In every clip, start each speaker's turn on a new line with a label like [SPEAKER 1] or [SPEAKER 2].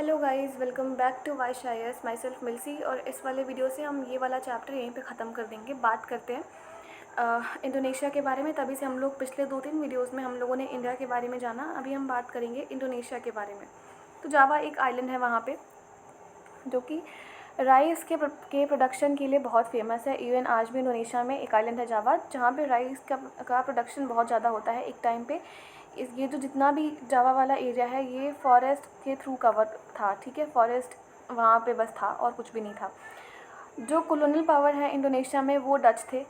[SPEAKER 1] Hello guys, welcome back to वाई शायर्स। Myself मिल्सी। और इस वाले वीडियो से हम ये वाला चैप्टर यहीं पे ख़त्म कर देंगे। बात करते हैं इंडोनेशिया के बारे में। तभी से हम लोग पिछले 2-3 वीडियोस में हम लोगों ने इंडिया के बारे में जाना। अभी हम बात करेंगे इंडोनेशिया के बारे में। तो जावा एक आइलैंड है वहाँ पे, जो कि राइस के प्रोडक्शन के लिए बहुत फेमस है। इवन आज भी इंडोनेशिया में एक आइलैंड है जावा, जहाँ पे राइस का प्रोडक्शन बहुत ज़्यादा होता है एक टाइम पे। ये जो जितना भी जावा वाला एरिया है, ये फॉरेस्ट के थ्रू कवर था। ठीक है, फॉरेस्ट वहाँ पे बस था और कुछ भी नहीं था। जो कॉलोनियल पावर है इंडोनेशिया में, वो डच थे।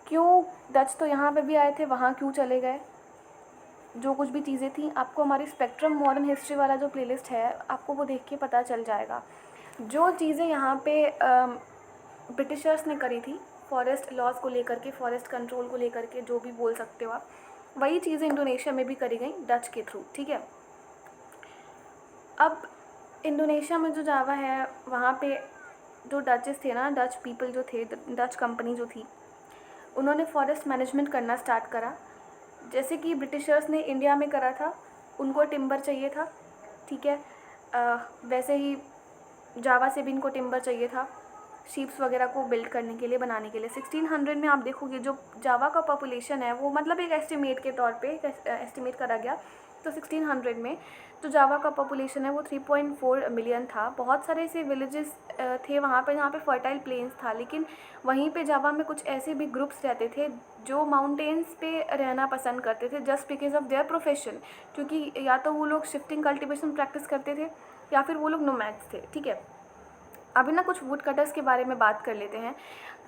[SPEAKER 1] क्यों डच तो यहाँ पे भी आए थे, वहाँ क्यों चले गए? जो कुछ भी चीज़ें थी, आपको हमारी स्पेक्ट्रम मॉडर्न हिस्ट्री वाला जो प्लेलिस्ट है, आपको वो देख के पता चल जाएगा। जो चीज़ें यहाँ पे ब्रिटिशर्स ने करी थी, फॉरेस्ट लॉज को लेकर के, फॉरेस्ट कंट्रोल को लेकर के, जो भी बोल सकते हो आप, वही चीज़ें इंडोनेशिया में भी करी गई डच के थ्रू। ठीक है, अब इंडोनेशिया में जो जावा है, वहाँ पे जो डचेस थे ना, डच पीपल जो थे, डच कंपनी जो थी, उन्होंने फॉरेस्ट मैनेजमेंट करना स्टार्ट करा। जैसे कि ब्रिटिशर्स ने इंडिया में करा था, उनको टिम्बर चाहिए था। ठीक है, वैसे ही जावा से भी इनको टिम्बर चाहिए था शिप्स वगैरह को बिल्ड करने के लिए, बनाने के लिए। 1600 में आप देखोगे जो जावा का पॉपुलेशन है, वो मतलब एक एस्टिमेट के तौर पे एस्टिमेट करा गया। तो 1600 में जो जावा का पॉपुलेशन है वो 3.4 मिलियन था। बहुत सारे ऐसे विलेजेस थे वहाँ पे जहाँ पे फर्टाइल प्लेन्स था, लेकिन वहीं पे जावा में कुछ ऐसे भी ग्रुप्स रहते थे जो माउंटेन्स पे रहना पसंद करते थे, just because of their profession. क्योंकि या तो वो लोग शिफ्टिंग कल्टिवेशन प्रैक्टिस करते थे, या फिर वो लोग नोमैड्स थे। ठीक है, अभी ना कुछ वुड कटर्स के बारे में बात कर लेते हैं।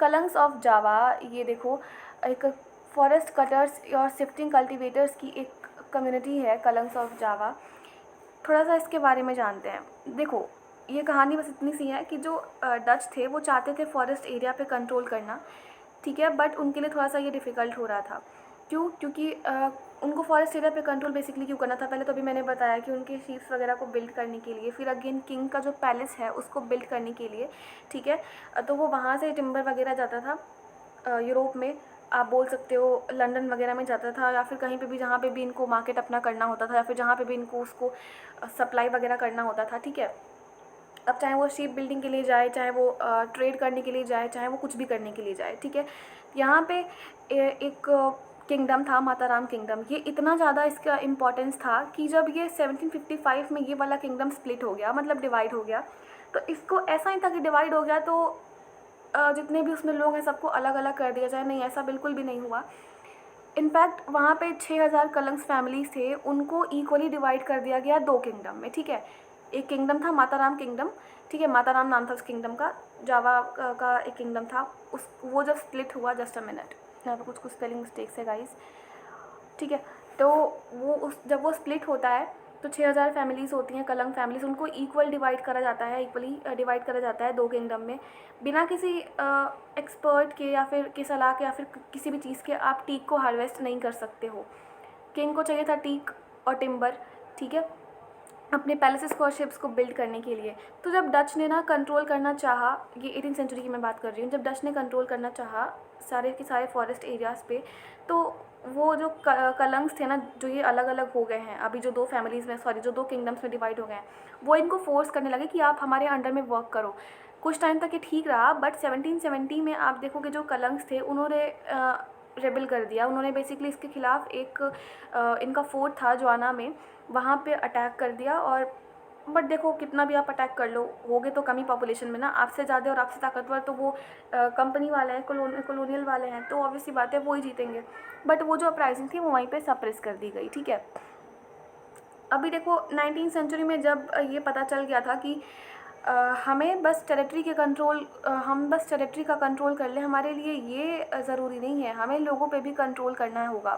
[SPEAKER 1] कलंग्स ऑफ जावा, ये देखो, एक फॉरेस्ट कटर्स और शिफ्टिंग कल्टीवेटर्स की एक कम्युनिटी है, कलंग्स ऑफ जावा। थोड़ा सा इसके बारे में जानते हैं। देखो, ये कहानी बस इतनी सी है कि जो डच थे वो चाहते थे फॉरेस्ट एरिया पे कंट्रोल करना। ठीक है, बट उनके लिए थोड़ा सा ये डिफ़िकल्ट हो रहा था। क्यों? क्योंकि उनको फॉरेस्ट एरिया पे कंट्रोल बेसिकली क्यों करना था? पहले तो अभी मैंने बताया कि उनके शीप्स वगैरह को बिल्ड करने के लिए, फिर अगेन किंग का जो पैलेस है उसको बिल्ड करने के लिए। ठीक है, तो वो वहाँ से टिम्बर वगैरह जाता था यूरोप में, आप बोल सकते हो लंदन वगैरह में जाता था, या फिर कहीं पे भी जहाँ पे भी इनको मार्केट अपना करना होता था, या फिर जहाँ पे भी इनको उसको सप्लाई वगैरह करना होता था। ठीक है, अब चाहे वो शिप बिल्डिंग के लिए जाए, चाहे वो ट्रेड करने के लिए जाए, चाहे वो कुछ भी करने के लिए जाए। ठीक है, यहाँ पे एक किंगडम था, माताराम किंगडम। ये इतना ज़्यादा इसका इम्पोर्टेंस था कि जब ये 1755 में ये वाला किंगडम स्प्लिट हो गया, मतलब डिवाइड हो गया, तो इसको ऐसा ही था कि डिवाइड हो गया तो जितने भी उसमें लोग हैं सबको अलग अलग कर दिया जाए। नहीं, ऐसा बिल्कुल भी नहीं हुआ। इनफैक्ट वहाँ पे 6000 कलंग्स फैमिलीज थे, उनको इक्वली डिवाइड कर दिया गया 2 किंगडम में। ठीक है, एक किंगडम था माताराम किंगडम। ठीक है, माताराम नाम था उस किंगडम का। जावा का एक किंगडम था, उस वो जब स्प्लिट हुआ, जस्ट अ मिनट, यहाँ पे कुछ स्पेलिंग मिस्टेक्स है गाइस। ठीक है, तो वो जब वो स्प्लिट होता है तो 6000 फैमिलीज़ होती हैं, कलंग फैमिलीज़, उनको इक्वल डिवाइड करा जाता है, इक्वली डिवाइड करा जाता है 2 किंगडम में, बिना किसी एक्सपर्ट के या फिर की सलाह के या फिर किसी भी चीज़ के आप टीक को हार्वेस्ट नहीं कर सकते हो। किंग को चाहिए था टीक और टिम्बर। ठीक है, अपने पैलेसेस को और शिप्स को बिल्ड करने के लिए। तो जब डच ने ना कंट्रोल करना चाहा, ये 18th सेंचुरी की मैं बात कर रही हूँ, जब डच ने कंट्रोल करना चाहा सारे के सारे फॉरेस्ट एरियाज़ पे, तो वो जो कलंग्स थे ना, जो ये अलग अलग हो गए हैं अभी, जो 2 फैमिलीज़ में, सॉरी, जो 2 किंगडम्स में डिवाइड हो गए हैं, वो इनको फोर्स करने लगे कि आप हमारे अंडर में वर्क करो। कुछ टाइम तक ये ठीक रहा, बट 1770 में आप देखोगे जो कलंग्स थे उन्होंने रेबल कर दिया। उन्होंने बेसिकली इसके खिलाफ एक इनका फोर्ट था जोआना में, वहाँ पे अटैक कर दिया। और बट देखो, कितना भी आप अटैक कर लो, होगे तो कमी पॉपुलेशन में ना, आपसे ज़्यादा और आपसे ताकतवर तो वो कंपनी वाले हैं, कॉलोनियल वाले हैं, तो ऑब्वियसली बात है वो ही जीतेंगे। बट वो जो अपराइजिंग थी वो वहीं पे सप्रेस कर दी गई। ठीक है, अभी देखो 19th सेंचुरी में जब ये पता चल गया था कि हमें बस टेरिटरी के कंट्रोल, हम बस टेरिटरी का कंट्रोल कर लें, हमारे लिए ये ज़रूरी नहीं है, हमें लोगों पे भी कंट्रोल करना होगा।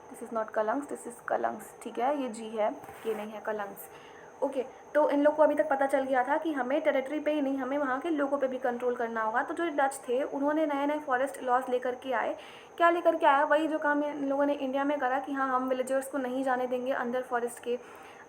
[SPEAKER 1] दिस इज़ नॉट कलंग्स, दिस इज़ कलंग्स। ठीक है, ये जी है, ये नहीं है कलंग्स। ओके, तो इन लोग को अभी तक पता चल गया था कि हमें टेरिटरी पे ही नहीं, हमें वहाँ के लोगों पे भी कंट्रोल करना होगा। तो जो डच थे उन्होंने नए नए फॉरेस्ट लॉज लेकर के आए। क्या लेकर के आया? वही जो काम इन लोगों ने इंडिया में करा कि हाँ, हम विलेजर्स को नहीं जाने देंगे अंदर फॉरेस्ट के।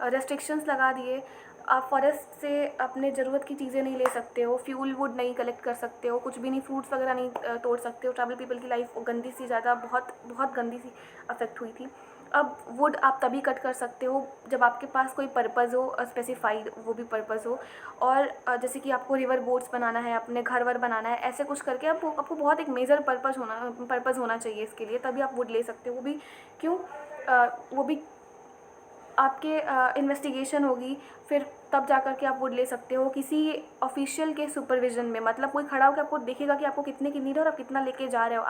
[SPEAKER 1] रेस्ट्रिक्शंस लगा दिए, आप फॉरेस्ट से अपने ज़रूरत की चीज़ें नहीं ले सकते हो, फ्यूल वुड नहीं कलेक्ट कर सकते हो, कुछ भी नहीं, फ्रूट्स वगैरह नहीं तोड़ सकते हो। ट्राइबल पीपल की लाइफ गंदी सी, ज़्यादा बहुत बहुत गंदी सी अफेक्ट हुई थी। अब वुड आप तभी कट कर सकते हो जब आपके पास कोई पर्पज़ हो, स्पेसिफाइड वो भी पर्पज़ हो। और जैसे कि आपको रिवर बोट्स बनाना है, अपने घर वर बनाना है, ऐसे कुछ करके आपको बहुत एक मेजर पर्पज़ होना चाहिए इसके लिए, तभी आप वुड ले सकते हो। वो भी क्यों? वो भी आपके इन्वेस्टिगेशन होगी, फिर तब जा कर के आप वुड ले सकते हो किसी ऑफिशियल के सुपरविज़न में। मतलब कोई खड़ा होकर आपको देखेगा कि आपको कितने की नीड है और आप कितना लेके जा रहे हो।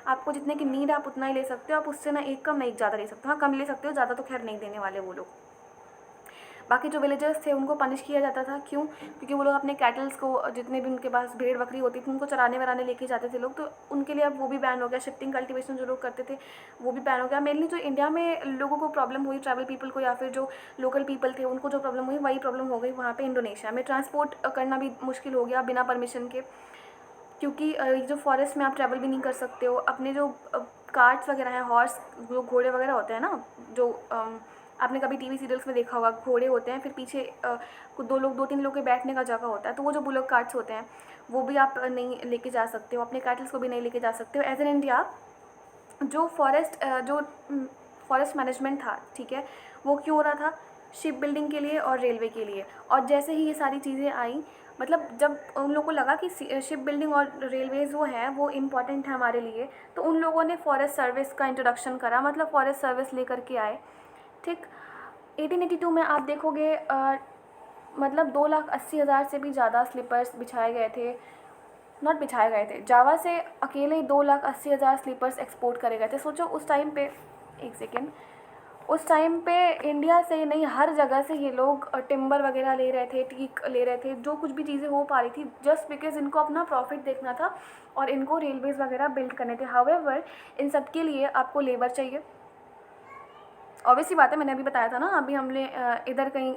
[SPEAKER 1] आपको जितने की नीड है आप उतना ही ले सकते हो, आप उससे ना एक कम ना एक ज़्यादा ले सकते हो। हाँ, कम ले सकते हो, ज़्यादा तो खैर नहीं देने वाले वो लोग। बाकी जो विलेजर्स थे उनको पनिश किया जाता था, क्यों? क्योंकि वो लोग अपने कैटल्स को, जितने भी उनके पास भेड़ बकरी होती थी, उनको चराने वराने लेके जाते थे लोग, तो उनके लिए अब वो भी बैन हो गया। शिफ्टिंग कल्टीवेशन जो लोग करते थे वो भी बैन हो गया। मेनली जो इंडिया में लोगों को प्रॉब्लम हुई, ट्रैवल पीपल को या फिर जो लोकल पीपल थे उनको जो प्रॉब्लम हुई, वही प्रॉब्लम हो गई वहाँ पर इंडोनेशिया में। ट्रांसपोर्ट करना भी मुश्किल हो गया बिना परमिशन के, क्योंकि जो फॉरेस्ट में आप ट्रैवल भी नहीं कर सकते हो। अपने जो कार्ट्स वगैरह हैं, हॉर्स, जो घोड़े वगैरह होते हैं ना, जो आपने कभी टीवी सीरियल्स में देखा होगा, घोड़े होते हैं, फिर पीछे दो तीन लोग के बैठने का जगह होता है, तो वो जो बुलक कार्ट्स होते हैं वो भी आप नहीं लेके जा सकते हो, अपने कैटल्स को भी नहीं लेके जा सकते हो। एज एन इंडिया जो फॉरेस्ट मैनेजमेंट था, ठीक है, वो क्यों हो रहा था? शिप बिल्डिंग के लिए और रेलवे के लिए। और जैसे ही ये सारी चीज़ें आई, मतलब जब उन लोगों को लगा कि शिप बिल्डिंग और रेलवेज़ वो हैं, वो इम्पॉर्टेंट है हमारे लिए, तो उन लोगों ने फॉरेस्ट सर्विस का इंट्रोडक्शन करा, मतलब फॉरेस्ट सर्विस लेकर के आए। ठीक, 1882 में आप देखोगे मतलब 2,80,000 से भी ज़्यादा स्लीपर्स बिछाए गए थे, नॉट बिछाए गए थे, जावा से अकेले 2,80,000 स्लीपर्स एक्सपोर्ट करे गए थे। सोचो उस टाइम पे, एक सेकेंड, उस टाइम पे इंडिया से ही नहीं, हर जगह से ये लोग टिम्बर वगैरह ले रहे थे, टीक ले रहे थे, जो कुछ भी चीज़ें हो पा रही थी, जस्ट बिकॉज इनको अपना प्रॉफिट देखना था और इनको रेलवेज़ वगैरह बिल्ड करने थे। हाउएवर इन सब के लिए आपको लेबर चाहिए। ऑब्वियसली बात है, मैंने अभी बताया था ना, अभी हमने इधर कहीं,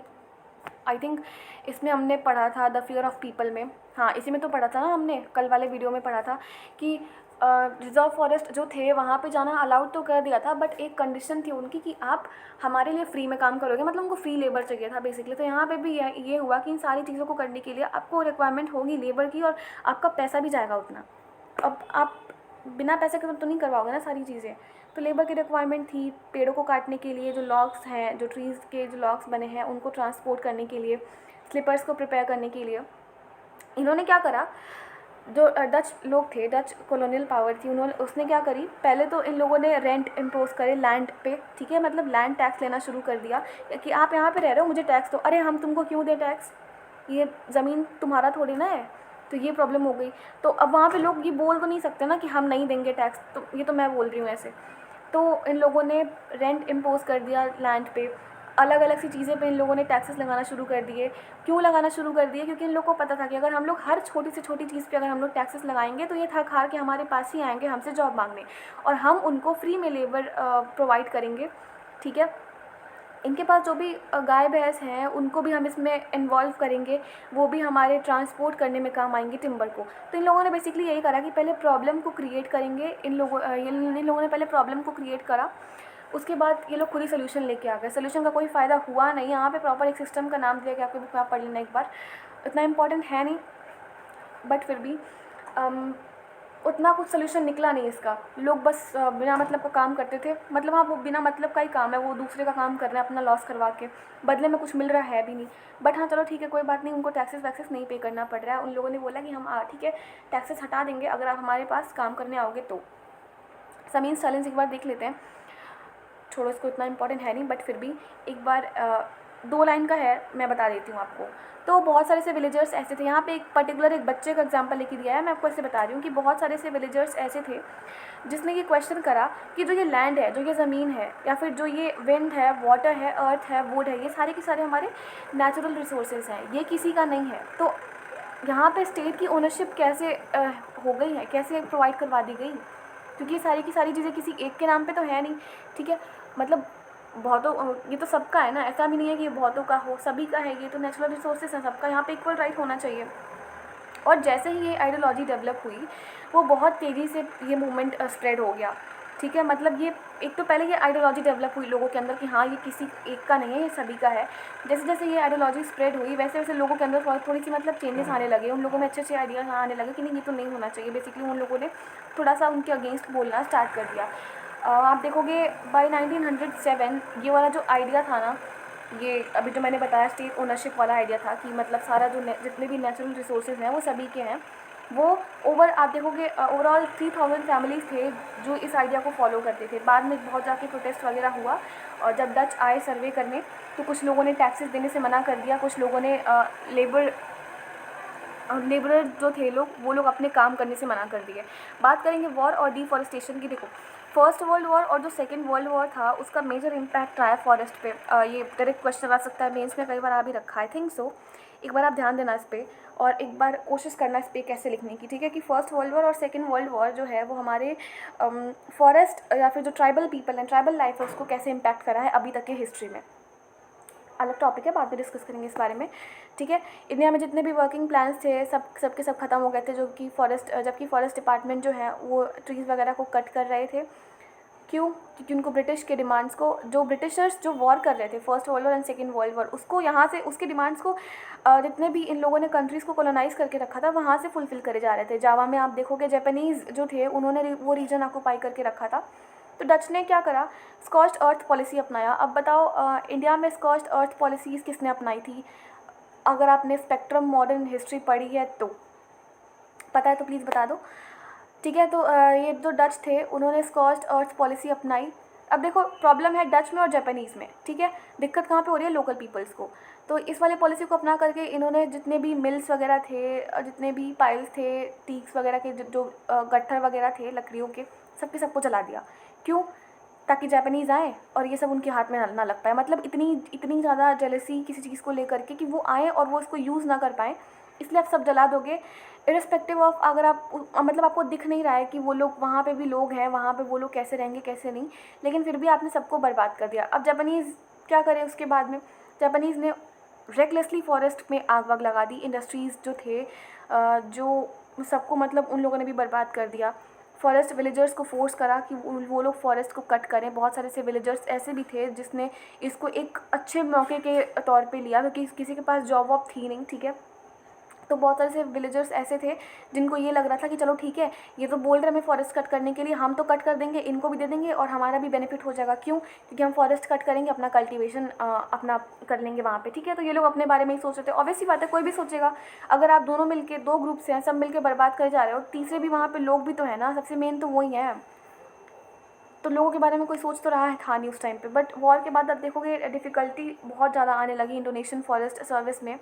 [SPEAKER 1] आई थिंक इसमें हमने पढ़ा था द फियर ऑफ पीपल में, हाँ इसी में तो पढ़ा था ना, हमने कल वाले वीडियो में पढ़ा था कि रिजर्व फॉरेस्ट जो थे वहाँ पे जाना अलाउड तो कर दिया था, बट एक कंडीशन थी उनकी कि आप हमारे लिए फ्री में काम करोगे, मतलब उनको फ्री लेबर चाहिए था बेसिकली। तो यहाँ पे भी ये हुआ कि इन सारी चीज़ों को करने के लिए आपको रिक्वायरमेंट होगी लेबर की, और आपका पैसा भी जाएगा उतना। अब आप बिना पैसे के तो नहीं करवाओगे ना सारी चीज़ें, तो लेबर की रिक्वायरमेंट थी। पेड़ों को काटने के लिए जो लॉग्स हैं, जो ट्रीज़ के जो लॉग्स बने हैं, उनको ट्रांसपोर्ट करने के लिए, स्लीपर्स को प्रिपेयर करने के लिए इन्होंने क्या करा, जो डच लोग थे, डच कॉलोनियल पावर थी, उसने क्या करी, पहले तो इन लोगों ने रेंट इम्पोज करे लैंड पे, ठीक है, मतलब लैंड टैक्स लेना शुरू कर दिया कि आप यहाँ पे रह रहे हो, मुझे टैक्स दो। अरे हम तुमको क्यों दें टैक्स, ये ज़मीन तुम्हारा थोड़ी ना है। तो ये प्रॉब्लम हो गई। तो अब वहाँ पे लोग ये बोल तो नहीं सकते ना कि हम नहीं देंगे टैक्स, तो ये तो मैं बोल रही हूँ ऐसे। तो इन लोगों ने रेंट इम्पोज कर दिया लैंड पे, अलग अलग सी चीज़ें पे इन लोगों ने टैक्सेस लगाना शुरू कर दिए। क्यों लगाना शुरू कर दिए? क्योंकि इन लोगों को पता था कि अगर हम लोग हर छोटी से छोटी चीज़ पे अगर हम लोग टैक्सेस लगाएंगे तो ये थक हार के हमारे पास ही आएंगे हमसे जॉब मांगने, और हम उनको फ्री में लेबर प्रोवाइड करेंगे, ठीक है। इनके पास जो भी गाय भैंस हैं उनको भी हम इसमें इन्वॉल्व करेंगे, वो भी हमारे ट्रांसपोर्ट करने में काम आएंगे टिम्बर को। तो इन लोगों ने बेसिकली यही करा कि पहले प्रॉब्लम को क्रिएट करेंगे, इन लोगों ने पहले प्रॉब्लम को क्रिएट करा, उसके बाद ये लोग खुद ही सोल्यूशन लेके आ गए। सोल्यूशन का कोई फ़ायदा हुआ नहीं। यहाँ पे प्रॉपर एक सिस्टम का नाम दिया कि आपकी बुक में आप पढ़ लेना एक बार, इतना इंपॉर्टेंट है नहीं, बट फिर भी उतना कुछ सोल्यूशन निकला नहीं इसका। लोग बस बिना मतलब का काम करते थे, मतलब हाँ वो बिना मतलब का ही काम है, वो दूसरे का काम कर रहे हैं अपना लॉस करवा के, बदले में कुछ मिल रहा है भी नहीं। बट हाँ चलो ठीक है, कोई बात नहीं, उनको टैक्सेस वैक्सेस नहीं पे करना पड़ रहा है। उन लोगों ने बोला कि हम ठीक है टैक्सेस हटा देंगे अगर आप हमारे पास काम करने आओगे तो। ज़मीन साइलेंस एक बार देख लेते हैं, छोड़ो इसको, इतना इंपॉर्टेंट है नहीं, बट फिर भी एक बार 2 लाइन का है, मैं बता देती हूँ आपको। तो बहुत सारे से विलेजर्स ऐसे थे, यहाँ पे एक पर्टिकुलर एक बच्चे का एग्जांपल लेके दिया है, मैं आपको ऐसे बता रही हूँ कि बहुत सारे से विलेजर्स ऐसे थे जिसने ये क्वेश्चन करा कि जो ये लैंड है, जो ये ज़मीन है, या फिर जो ये विंड है, वाटर है, अर्थ है, वुड है, ये सारे के सारे हमारे नेचुरल रिसोर्सेज हैं, ये किसी का नहीं है। तो यहाँ पे स्टेट की ओनरशिप कैसे हो गई है, कैसे प्रोवाइड करवा दी गई, क्योंकि ये सारी की सारी चीज़ें किसी एक के नाम पे तो है नहीं, ठीक है। मतलब बहुतों, ये तो सबका है ना, ऐसा भी नहीं है कि ये बहुतों का हो, सभी का है, ये तो नेचुरल रिसोर्सेज है, सबका यहाँ पे इक्वल राइट होना चाहिए। और जैसे ही ये आइडियोलॉजी डेवलप हुई, वो बहुत तेज़ी से ये मूवमेंट स्प्रेड हो गया, ठीक है। मतलब ये एक तो पहले ये आइडियोलॉजी डेवलप हुई लोगों के अंदर कि हाँ ये किसी एक का नहीं है, ये सभी का है। जैसे जैसे ये आइडियोलॉजी स्प्रेड हुई वैसे वैसे लोगों के अंदर थोड़ी सी मतलब चेंजेस आने लगे, उन लोगों में अच्छे अच्छे आइडियाज़ आने लगे कि नहीं ये तो नहीं होना चाहिए। बेसिकली उन लोगों ने थोड़ा सा उनके अगेंस्ट बोलना स्टार्ट कर दिया। आप देखोगे बाय 1907 ये वाला जो आइडिया था ना, ये अभी जो मैंने बताया स्टेट ओनरशिप वाला आइडिया था कि मतलब सारा जो जितने भी नेचुरल रिसोर्सेज हैं वो सभी के हैं, वो ओवर आप देखोगे ओवरऑल 3000 फैमिलीज़ थे जो इस आइडिया को फॉलो करते थे। बाद में बहुत जाके प्रोटेस्ट वगैरह हुआ, और जब डच आए सर्वे करने तो कुछ लोगों ने टैक्सेस देने से मना कर दिया, कुछ लोगों ने लेबरर जो थे लोग वो लोग अपने काम करने से मना कर दिए। बात करेंगे वॉर और डिफॉरेस्टेशन की। देखो, फर्स्ट वर्ल्ड वॉर और जो सेकेंड वर्ल्ड वॉर था उसका मेजर इम्पैक्ट रहा है फॉरेस्ट पे। ये डायरेक्ट क्वेश्चन आ सकता है मेंस में, कई बार आ भी रखा है, आई थिंक सो। एक बार आप ध्यान देना इस पर और एक बार कोशिश करना इस पर कैसे लिखने की, ठीक है। कि फर्स्ट वर्ल्ड वॉर और सेकेंड वर्ल्ड वॉर जो है वो हमारे फॉरेस्ट या फिर जो ट्राइबल पीपल हैं, ट्राइबल लाइफ है, उसको कैसे इम्पैक्ट करा है अभी तक के हिस्ट्री में। अलग टॉपिक है, बाद में डिस्कस करेंगे इस बारे में, ठीक है। इंडिया में जितने भी वर्किंग प्लान्स थे सब खत्म हो गए थे, जबकि फॉरेस्ट डिपार्टमेंट जो है वो ट्रीज़ वगैरह को कट कर रहे थे। क्यों? क्योंकि उनको ब्रिटिश के डिमांड्स को, जो ब्रिटिशर्स जो वॉर कर रहे थे first world war and second world war, उसको यहाँ से उसके डिमांड्स को जितने भी इन लोगों ने कंट्रीज़ को कॉलोनाइज़ करके रखा था वहाँ से फुलफ़िल करे जा रहे थे। जावा में आप देखोगे जापानीज़ जो थे उन्होंने वो रीजन ऑक्यूपाई करके रखा था। तो डच ने क्या करा, स्कॉच्ड अर्थ पॉलिसी अपनाया। अब बताओ इंडिया में स्कॉच्ड अर्थ पॉलिसीज़ किसने अपनाई थी? अगर आपने स्पेक्ट्रम मॉडर्न हिस्ट्री पढ़ी है तो पता है तो प्लीज़ बता दो, ठीक है। तो ये जो डच थे उन्होंने स्कॉच्ड अर्थ पॉलिसी अपनाई। अब देखो प्रॉब्लम है डच में और जापानीज़ में, ठीक है। दिक्कत कहाँ पे हो रही है? लोकल पीपल्स को। तो इस वाले पॉलिसी को अपना करके इन्होंने जितने भी मिल्स वगैरह थे, जितने भी पाइल्स थे, टीक्स वगैरह के, जो गट्ठर वगैरह थे लकड़ियों के, सबको जला दिया। क्यों? ताकि जापानीज़ आए और ये सब उनके हाथ में ना लग पाए। मतलब इतनी ज़्यादा जेलसी किसी चीज़ को लेकर के कि वो आएँ और वो इसको यूज़ ना कर पाएँ, इसलिए आप सब जला दोगे। इरिस्पेक्टिव ऑफ अगर आप मतलब आपको दिख नहीं रहा है कि वो लोग वहाँ पे भी लोग हैं, वहाँ पे वो लोग कैसे रहेंगे कैसे नहीं, लेकिन फिर भी आपने सबको बर्बाद कर दिया। अब जापानीज़ क्या करे उसके बाद में? जापानीज़ ने रेकलेसली फॉरेस्ट में आग वाग लगा दी। इंडस्ट्रीज़ जो थे जो सबको मतलब उन लोगों ने भी बर्बाद कर दिया। फॉरेस्ट विलेजर्स को फोर्स करा कि वो लोग फॉरेस्ट को कट करें। बहुत सारे से विलेजर्स ऐसे भी थे जिसने इसको एक अच्छे मौके के तौर पे लिया, क्योंकि किसी के पास जॉब वॉब थी नहीं, ठीक है। तो बहुत सारे से विलेजर्स ऐसे थे जिनको ये लग रहा था कि चलो ठीक है, ये तो बोल रहे हैं हमें फॉरेस्ट कट करने के लिए, हम तो कट कर देंगे, इनको भी दे देंगे और हमारा भी बेनिफिट हो जाएगा। क्यों? क्योंकि हम फॉरेस्ट कट करेंगे, अपना कल्टीवेशन अपना कर लेंगे वहाँ पे, ठीक है। तो ये लोग अपने बारे में ही सोच रहे थे। ऑब्वियस सी बात है, कोई भी सोचेगा। अगर आप दोनों मिलके, दो ग्रुप्स हैं, सब मिलके बर्बाद कर जा रहे हो, तीसरे भी वहाँ पे लोग भी तो है ना, सबसे मेन तो वही है। तो लोगों के बारे में कोई सोच तो रहा है था नहीं उस टाइम पे। बट वॉर के बाद अब देखोगे डिफ़िकल्टी बहुत ज़्यादा आने लगी इंडोनेशियन फॉरेस्ट सर्विस में।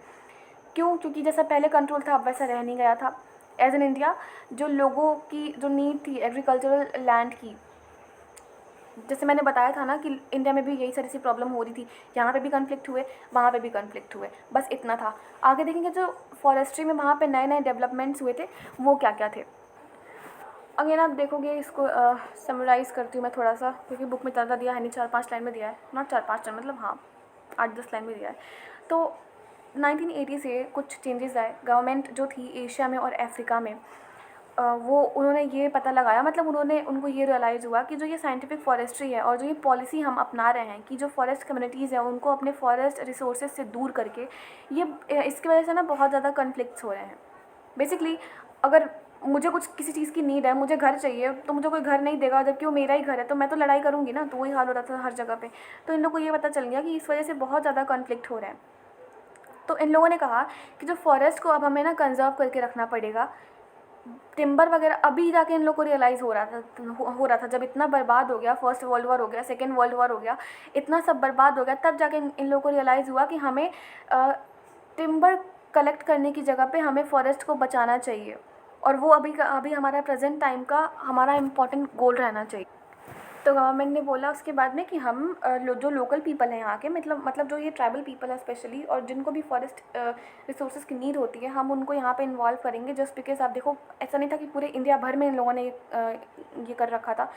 [SPEAKER 1] क्यों? क्योंकि जैसा पहले कंट्रोल था अब वैसा रह नहीं गया था। एज एन इंडिया जो लोगों की जो नीड थी एग्रीकल्चरल लैंड की, जैसे मैंने बताया था ना कि इंडिया में भी यही सारी सी प्रॉब्लम हो रही थी। यहाँ पे भी कन्फ्लिक्ट हुए, वहाँ पे भी कन्फ्लिक्ट हुए, बस इतना था। आगे देखेंगे जो फॉरेस्ट्री में वहाँ पे नए नए डेवलपमेंट्स हुए थे वो क्या क्या थे। अगेन आप देखोगे, इसको समराइज़ करती हूँ मैं थोड़ा सा, क्योंकि बुक में ज़्यादा दिया है नहीं, 4-5 लाइन में दिया है, नॉट 4-5 लाइन मतलब हाँ 8-10 लाइन में दिया है। तो 1980 से कुछ चेंजेस आए। गवर्नमेंट जो थी एशिया में और अफ्रीका में, वो उन्होंने ये पता लगाया, मतलब उनको ये रियलाइज़ हुआ कि जो ये साइंटिफिक फॉरेस्ट्री है और जो ये पॉलिसी हम अपना रहे हैं कि जो फॉरेस्ट कम्युनिटीज़ हैं उनको अपने फॉरेस्ट रिसोर्सेज से दूर करके, ये इसकी वजह से ना बहुत ज़्यादा कन्फ्लिक्ट्स हो रहे हैं। बेसिकली अगर मुझे कुछ किसी चीज़ की नीड है, मुझे घर चाहिए, तो मुझे कोई घर नहीं देगा, जबकि वो मेरा ही घर है, तो मैं तो लड़ाई करूँगी ना। तो वही हाल हो रहा था हर जगह पे। तो इन लोगों को ये पता चल गया कि इस वजह से बहुत ज़्यादा कॉन्फ्लिक्ट हो रहे हैं। तो इन लोगों ने कहा कि जो फॉरेस्ट को अब हमें ना कंजर्व करके रखना पड़ेगा। टिम्बर वगैरह अभी जाके इन लोग को रियलाइज़ हो रहा था जब इतना बर्बाद हो गया, फर्स्ट वर्ल्ड वॉर हो गया, सेकेंड वर्ल्ड वॉर हो गया, इतना सब बर्बाद हो गया, तब जाके इन लोगों को रियलाइज़ हुआ कि हमें टिम्बर कलेक्ट करने की जगह पे हमें फॉरेस्ट को बचाना चाहिए। और वो अभी हमारा प्रेजेंट टाइम का हमारा इम्पॉर्टेंट गोल रहना चाहिए। तो गवर्नमेंट ने बोला उसके बाद में कि हम जो लोकल पीपल हैं यहाँ के, मतलब जो ये ट्राइबल पीपल है स्पेशली, और जिनको भी फॉरेस्ट रिसोर्सेज की नीड होती है, हम उनको यहाँ पे इन्वॉल्व करेंगे। जस्ट बिकॉज आप देखो, ऐसा नहीं था कि पूरे इंडिया भर में इन लोगों ने ये कर रखा था।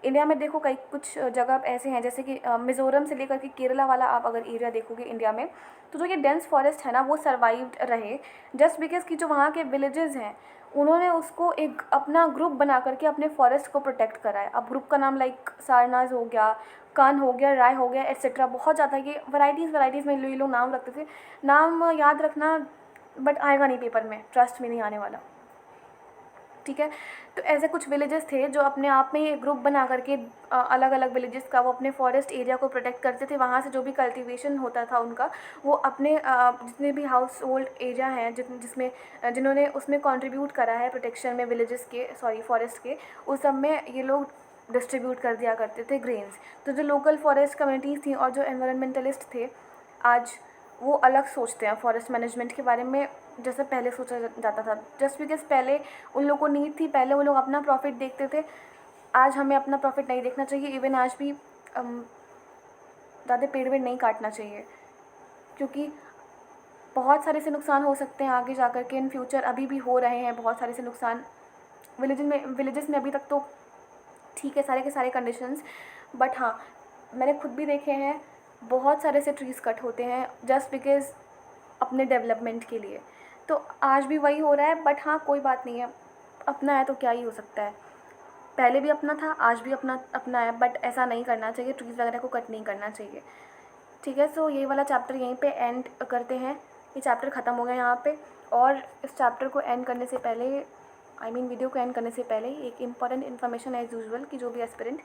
[SPEAKER 1] इंडिया में देखो कई कुछ जगह ऐसे हैं, जैसे कि मिज़ोरम से लेकर के केरला वाला आप अगर एरिया देखोगे इंडिया में, तो जो ये डेंस फॉरेस्ट है ना वो सर्वाइव्ड रहे जस्ट बिकॉज कि जो वहाँ के विलेजेस हैं उन्होंने उसको एक अपना ग्रुप बना करके अपने फॉरेस्ट को प्रोटेक्ट करा है। अब ग्रुप का नाम लाइक सारनाज हो गया, कान हो गया, राय हो गया, एट्सेट्रा, बहुत ज़्यादा ये वैराइटीज़ में ये लोग नाम रखते थे। नाम याद रखना, बट आएगा नहीं पेपर में, ट्रस्ट में नहीं आने वाला। ठीक है। तो ऐसे कुछ विलेजेस थे जो अपने आप में एक ग्रुप बना करके अलग अलग विलेजेस का वो अपने फॉरेस्ट एरिया को प्रोटेक्ट करते थे। वहाँ से जो भी कल्टीवेशन होता था उनका, वो अपने जितने भी हाउस होल्ड एरिया हैं जिसमें जिन्होंने उसमें कंट्रीब्यूट करा है प्रोटेक्शन में विलेजेस के, सॉरी फॉरेस्ट के, उस सब में ये लोग डिस्ट्रीब्यूट कर दिया करते थे ग्रेन्स। तो जो लोकल फॉरेस्ट कम्युनिटीज़ थी और जो एनवायरमेंटलिस्ट थे, आज वो अलग सोचते हैं फॉरेस्ट मैनेजमेंट के बारे में जैसे पहले सोचा जाता था। जस्ट बिकॉज पहले उन लोगों को नीड थी, पहले वो लोग अपना प्रॉफिट देखते थे। आज हमें अपना प्रॉफिट नहीं देखना चाहिए। इवन आज भी ज़्यादा पेड़ वेड़ नहीं काटना चाहिए, क्योंकि बहुत सारे से नुकसान हो सकते हैं आगे जा कर के, इन फ्यूचर अभी भी हो रहे हैं बहुत सारे से नुकसान। विलेजेस में अभी तक तो ठीक है सारे के सारे कंडीशंस, बट हाँ मैंने खुद भी देखे हैं बहुत सारे से ट्रीज़ कट होते हैं जस्ट बिकॉज़ अपने डेवलपमेंट के लिए। तो आज भी वही हो रहा है, बट हाँ कोई बात नहीं है, अपना है तो क्या ही हो सकता है। पहले भी अपना था, आज भी अपना है, बट ऐसा नहीं करना चाहिए, ट्रीज़ वगैरह को कट नहीं करना चाहिए। ठीक है, सो ये वाला चैप्टर यहीं पे एंड करते हैं। ये चैप्टर ख़त्म हो गया यहाँ पे। और इस चैप्टर को एंड करने से पहले, वीडियो को एंड करने से पहले एक इम्पॉर्टेंट इन्फॉर्मेशन एज़ यूजुअल कि जो भी एस्पिरेंट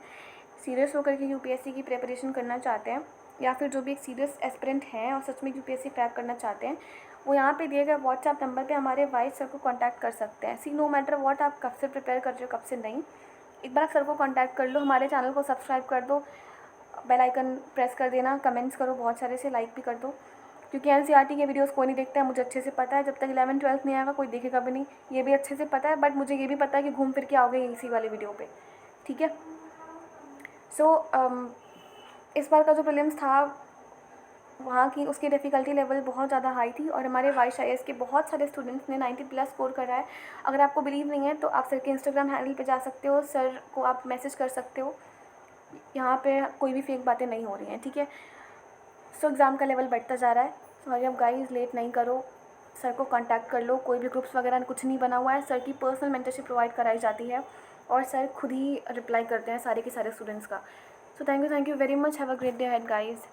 [SPEAKER 1] सीरियस होकर के यूपीएससी की प्रिपरेशन करना चाहते हैं, या फिर जो भी एक सीरियस एस्पिरेंट हैं और सच में यूपीएससी क्रैक करना चाहते हैं, वो यहाँ पे दिए गए व्हाट्सएप नंबर पे हमारे वाइस सर को कांटेक्ट कर सकते हैं। सी नो मैटर व्हाट आप कब से प्रिपेयर कर रहे हो, कब से नहीं, एक बार सर को कांटेक्ट कर लो, हमारे चैनल को सब्सक्राइब कर दो, बेल आइकन प्रेस कर देना, कमेंट्स करो बहुत सारे से, लाइक भी कर दो, क्योंकि एनसीईआरटी के वीडियोस कोई नहीं देखता है, मुझे अच्छे से पता है। जब तक 11th-12th नहीं आएगा कोई देखेगा भी नहीं, ये भी अच्छे से पता है। बट मुझे ये भी पता है कि घूम फिर के आओगे इसी वाले वीडियो पे, ठीक है। सो इस बार का जो प्रीलिम्स था वहाँ की उसकी डिफ़िकल्टी लेवल बहुत ज़्यादा हाई थी, और हमारे वाइस आईएएस के बहुत सारे स्टूडेंट्स ने 90+ स्कोर करा है। अगर आपको बिलीव नहीं है तो आप सर के इंस्टाग्राम हैंडल पे जा सकते हो, सर को आप मैसेज कर सकते हो, यहाँ पे कोई भी फेक बातें नहीं हो रही हैं, ठीक है। सो एग्ज़ाम का लेवल बढ़ता जा रहा है। सॉरी अब गाइस, लेट नहीं करो, सर को कांटेक्ट कर लो। कोई भी ग्रुप्स वगैरह कुछ नहीं बना हुआ है, सर की पर्सनल मेंटरशिप प्रोवाइड कराई जाती है और सर खुद ही रिप्लाई करते हैं सारे के सारे स्टूडेंट्स का। So thank you very much, have a great day ahead guys.